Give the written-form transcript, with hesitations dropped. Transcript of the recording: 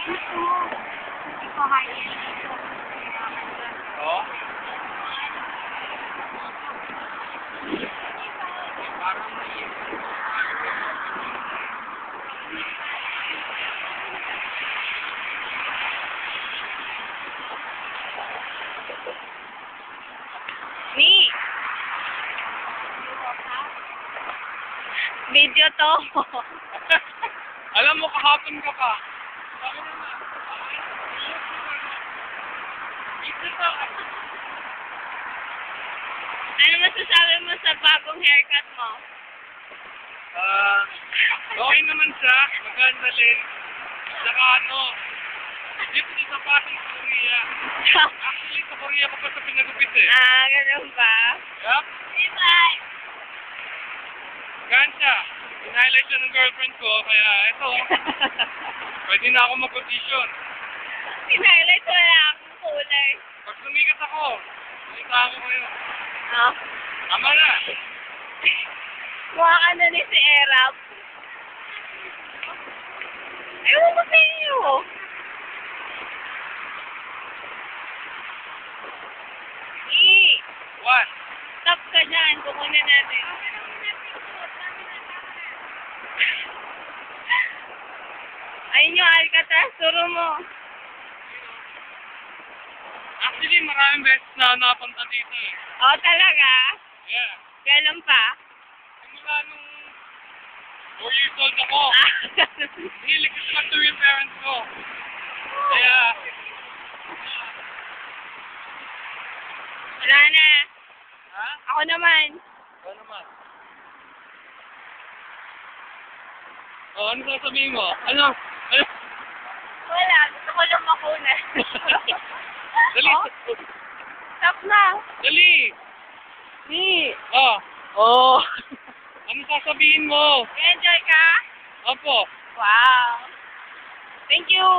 Hindi ko kaya. Oo? Parang Mi! Video to. alam mo, kahapon ka pa. Sabi na na. Ito pa. Ano masasabi mo sa bagong haircut mo? Okay naman siya. Maganda din. Saka ano, dito sa pasang sa Korea. Actually, sa Korea ko pa sa pinagupit eh. Ganun ba? Yup. Bye! Ganda. In-highlight siya ng girlfriend ko, kaya ito. Pwede na ako mag-audition. Pinahighlight ko wala akong kulay. Pag sumikat ako, salita ko kayo. Ah? Tama na. Mukha ka na ni si Erap. Ewan ko sa inyo. What? Stop ka dyan. Kukunin natin. Ayun yung Alcatraz. Turo mo. Actually, maraming beses na napunta dito eh. Oh, talaga? Yeah. Kailan pa? Simula nung 4 years old ako. Hilig ko sa yung parents ko. Kaya, Wala na. ha? Ako naman. Ano naman? Oh, ano sasabihin mo? Ano? Ano? Wala. Gusto ko lang makunan. Dali. Oh, stop na. Dali. Ni. Oh. Oh. Ano sasabihin mo? Enjoy ka? Opo. Wow. Thank you.